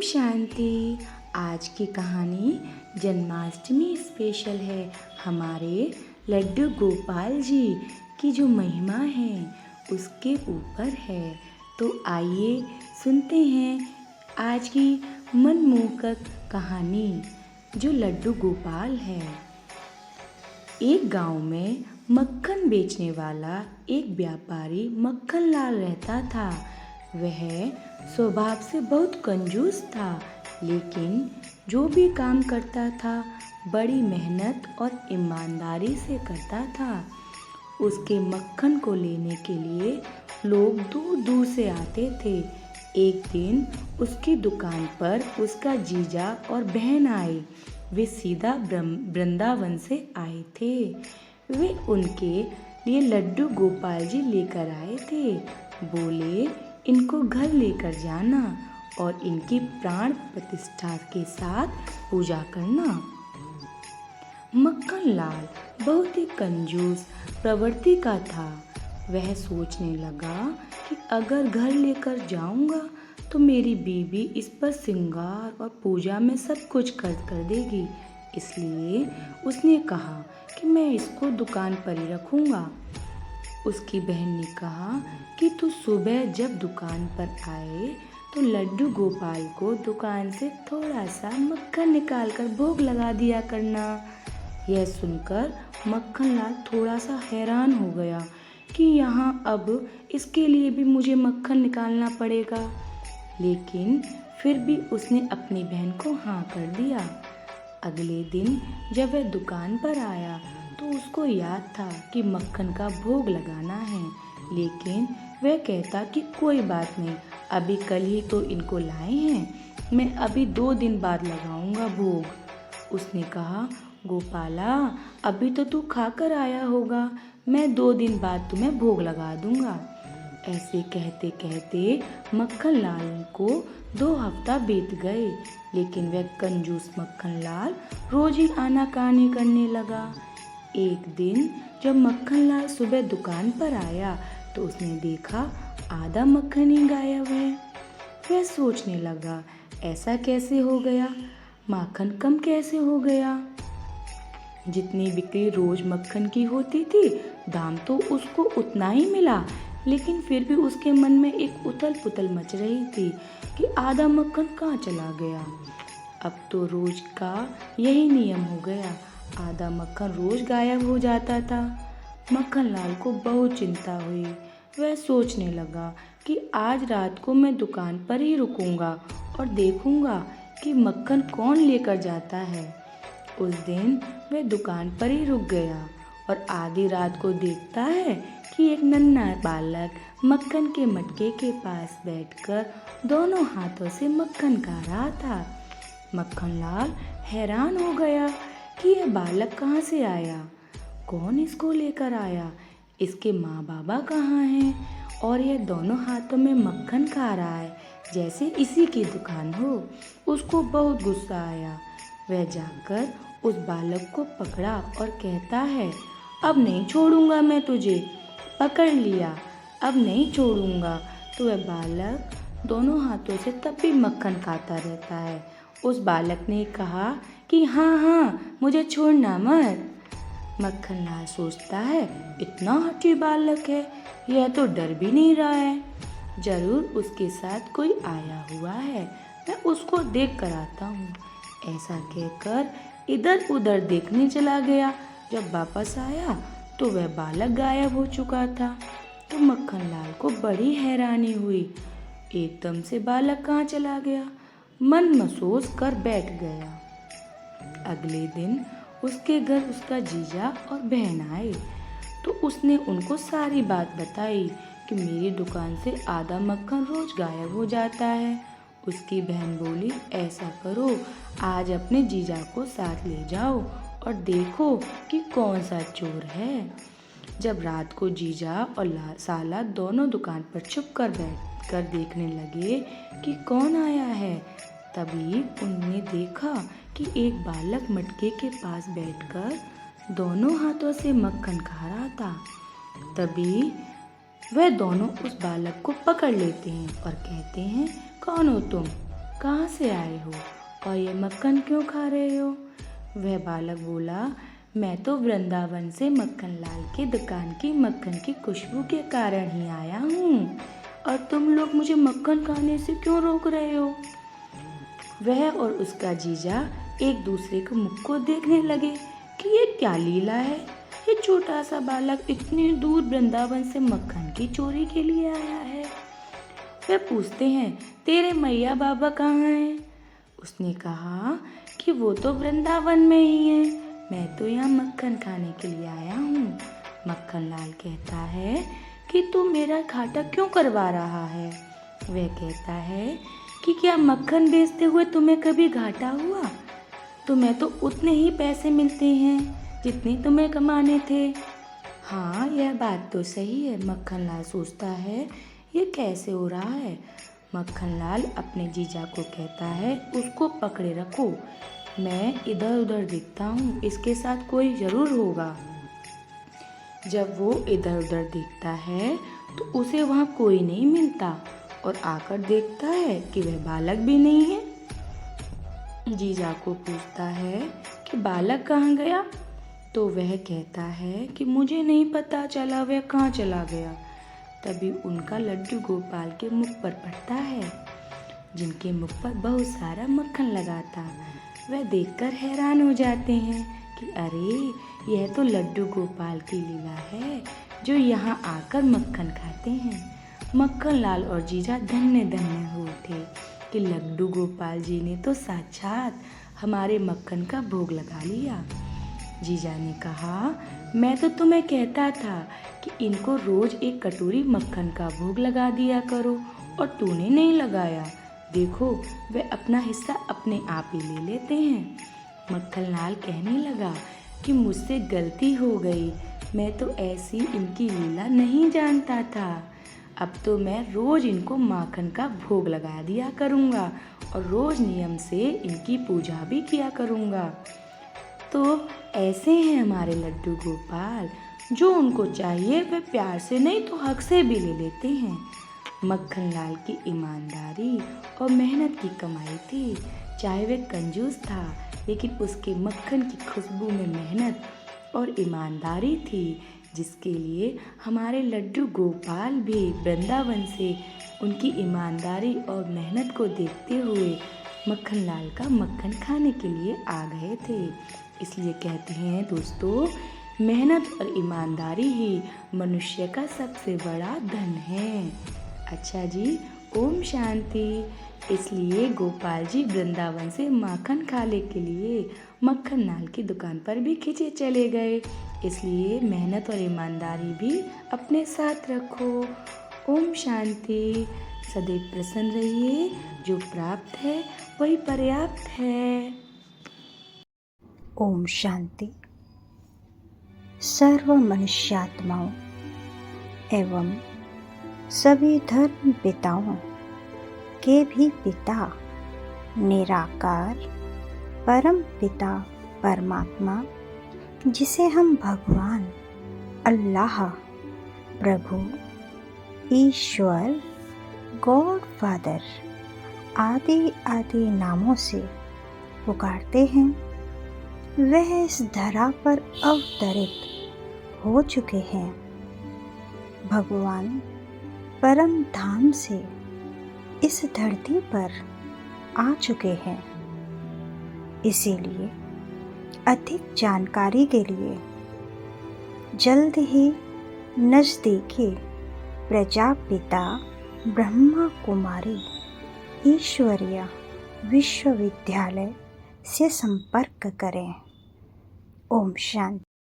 शांति। आज की कहानी जन्माष्टमी स्पेशल है। हमारे लड्डू गोपाल जी की जो महिमा है उसके ऊपर है। तो आइए सुनते हैं आज की मनमोहक कहानी जो लड्डू गोपाल है। एक गांव में मक्खन बेचने वाला एक व्यापारी मक्खन लाल रहता था। वह स्वभाव से बहुत कंजूस था, लेकिन जो भी काम करता था बड़ी मेहनत और ईमानदारी से करता था। उसके मक्खन को लेने के लिए लोग दूर दूर से आते थे। एक दिन उसकी दुकान पर उसका जीजा और बहन आए। वे सीधा वृंदावन से आए थे। वे उनके लिए लड्डू गोपाल जी लेकर आए थे। बोले, इनको घर लेकर जाना और इनकी प्राण प्रतिष्ठा के साथ पूजा करना। मक्खन लाल बहुत ही कंजूस प्रवृत्ति का था। वह सोचने लगा कि अगर घर लेकर जाऊंगा तो मेरी बीवी इस पर श्रृंगार और पूजा में सब कुछ खर्च कर देगी। इसलिए उसने कहा कि मैं इसको दुकान पर ही रखूंगा। उसकी बहन ने कहा कि तू सुबह जब दुकान पर आए तो लड्डू गोपाल को दुकान से थोड़ा सा मक्खन निकाल कर भोग लगा दिया करना। यह सुनकर मक्खन लाल थोड़ा सा हैरान हो गया कि यहाँ अब इसके लिए भी मुझे मक्खन निकालना पड़ेगा, लेकिन फिर भी उसने अपनी बहन को हाँ कर दिया। अगले दिन जब वह दुकान पर आया तो उसको याद था कि मक्खन का भोग लगाना है, लेकिन वह कहता कि कोई बात नहीं, अभी कल ही तो इनको लाए हैं, मैं अभी 2 दिन बाद लगाऊंगा भोग। उसने कहा, गोपाला अभी तो तू खाकर आया होगा, मैं 2 दिन बाद तुम्हें भोग लगा दूंगा। ऐसे कहते कहते मक्खन लाल को 2 हफ्ता बीत गए, लेकिन वह कंजूस मक्खन लाल रोज ही आनाकानी करने लगा। एक दिन जब मक्खन लाल सुबह दुकान पर आया तो उसने देखा आधा मक्खन ही गायब है। वह सोचने लगा, ऐसा कैसे हो गया, माखन कम कैसे हो गया। जितनी बिक्री रोज मक्खन की होती थी दाम तो उसको उतना ही मिला, लेकिन फिर भी उसके मन में एक उथल पुथल मच रही थी कि आधा मक्खन कहाँ चला गया। अब तो रोज का यही नियम हो गया, आधा मक्खन रोज गायब हो जाता था। मक्खन लाल को बहुत चिंता हुई। वह सोचने लगा कि आज रात को मैं दुकान पर ही रुकूंगा और देखूंगा कि मक्खन कौन लेकर जाता है। उस दिन वह दुकान पर ही रुक गया और आधी रात को देखता है कि एक नन्हा बालक मक्खन के मटके के पास बैठकर दोनों हाथों से मक्खन खा रहा था। मक्खन लाल हैरान हो गया कि यह बालक कहाँ से आया, कौन इसको लेकर आया, इसके माँ बाबा कहाँ हैं और यह दोनों हाथों में मक्खन खा रहा है जैसे इसी की दुकान हो। उसको बहुत गुस्सा आया। वह जाकर उस बालक को पकड़ा और कहता है, अब नहीं छोड़ूंगा मैं तुझे, पकड़ लिया, अब नहीं छोड़ूंगा। तो वह बालक दोनों हाथों से तब भी मक्खन खाता रहता है। उस बालक ने कहा कि हाँ हाँ मुझे छोड़ना मत। मक्खन लाल सोचता है, इतना हठी बालक है, यह तो डर भी नहीं रहा है, जरूर उसके साथ कोई आया हुआ है, मैं उसको देख कर आता हूँ। ऐसा कहकर इधर उधर देखने चला गया। जब वापस आया तो वह बालक गायब हो चुका था। तो मक्खन लाल को बड़ी हैरानी हुई, एकदम से बालक कहाँ चला गया, मन महसूस कर बैठ गया। अगले दिन उसके घर उसका जीजा और बहन आए तो उसने उनको सारी बात बताई कि मेरी दुकान से आधा मक्खन रोज गायब हो जाता है। उसकी बहन बोली, ऐसा करो आज अपने जीजा को साथ ले जाओ और देखो कि कौन सा चोर है। जब रात को जीजा और साला दोनों दुकान पर छुप कर बैठ कर देखने लगे कि कौन आया है, तभी उन्होंने देखा कि एक बालक मटके के पास बैठकर दोनों हाथों से मक्खन खा रहा था। तभी वह दोनों उस बालक को पकड़ लेते हैं और कहते हैं, कौन हो तुम, कहाँ से आए हो और ये मक्खन क्यों खा रहे हो? वह बालक बोला, मैं तो वृंदावन से मक्खन लाल की दुकान की मक्खन की खुशबू के कारण ही आया हूँ, और तुम लोग मुझे मक्खन खाने से क्यों रोक रहे हो? वह और उसका जीजा एक दूसरे के मुख को देखने लगे कि ये क्या लीला है। ये छोटा सा बालक इतनी दूर वृंदावन से मक्खन की चोरी के लिए आया है। वे पूछते हैं, तेरे मैया बाबा कहाँ हैं? उसने कहा कि वो तो वृंदावन में ही हैं, मैं तो यहाँ मक्खन खाने के लिए आया हूँ। मक्खन लाल कहता है कि तू मेरा घाटा क्यों करवा रहा है? वह कहता है कि क्या मक्खन बेचते हुए तुम्हें कभी घाटा हुआ? तुम्हें तो उतने ही पैसे मिलते हैं जितने तुम्हें कमाने थे। हाँ, यह बात तो सही है। मक्खन लाल सोचता है, ये कैसे हो रहा है? मक्खन लाल अपने जीजा को कहता है, उसको पकड़े रखो, मैं इधर उधर देखता हूँ, इसके साथ कोई जरूर होगा। जब वो इधर उधर देखता है तो उसे वहाँ कोई नहीं मिलता और आकर देखता है कि वह बालक भी नहीं है। जीजा को पूछता है कि बालक कहाँ गया? तो वह कहता है कि मुझे नहीं पता चला वह कहाँ चला गया। तभी उनका लड्डू गोपाल के मुख पर पड़ता है, जिनके मुख पर बहुत सारा मक्खन लगा था। वह देखकर हैरान हो जाते हैं कि अरे, यह तो लड्डू गोपाल की लीला है जो यहाँ आकर मक्खन खाते हैं। मक्खन लाल और जीजा धन्य धन्य हो उठे कि लड्डू गोपाल जी ने तो साक्षात हमारे मक्खन का भोग लगा लिया। जीजा ने कहा, मैं तो तुम्हें कहता था कि इनको रोज एक कटोरी मक्खन का भोग लगा दिया करो, और तूने नहीं लगाया। देखो, वे अपना हिस्सा अपने आप ही ले लेते हैं। मक्खन लाल कहने लगा कि मुझसे गलती हो गई, मैं तो ऐसी इनकी लीला नहीं जानता था। अब तो मैं रोज इनको माखन का भोग लगा दिया करूँगा और रोज नियम से इनकी पूजा भी किया करूँगा। तो ऐसे हैं हमारे लड्डू गोपाल, जो उनको चाहिए वे प्यार से नहीं तो हक से भी ले लेते हैं। मक्खन लाल की ईमानदारी और मेहनत की कमाई थी। चाहे वह कंजूस था, लेकिन उसके मक्खन की खुशबू में मेहनत और ईमानदारी थी, जिसके लिए हमारे लड्डू गोपाल भी वृंदावन से उनकी ईमानदारी और मेहनत को देखते हुए मक्खन लाल का मक्खन खाने के लिए आ गए थे। इसलिए कहते हैं दोस्तों, मेहनत और ईमानदारी ही मनुष्य का सबसे बड़ा धन है। अच्छा जी, ओम शांति। इसलिए गोपाल जी वृंदावन से माखन खाने के लिए मक्खन लाल की दुकान पर भी खींचे चले गए। इसलिए मेहनत और ईमानदारी भी अपने साथ रखो। ओम शांति। सदैव प्रसन्न रहिए, जो प्राप्त है वही पर्याप्त है। ओम शांति। सर्व मनुष्यात्माओं एवं सभी धर्म पिताओं के भी पिता निराकार परम पिता परमात्मा, जिसे हम भगवान, अल्लाह, प्रभु, ईश्वर, गॉड फादर आदि आदि नामों से पुकारते हैं, वह इस धरा पर अवतरित हो चुके हैं। भगवान परम धाम से इस धरती पर आ चुके हैं। इसीलिए अधिक जानकारी के लिए जल्द ही नज़दीकी प्रजापिता ब्रह्मा कुमारी ईश्वरीय विश्वविद्यालय से संपर्क करें। ओम शांति।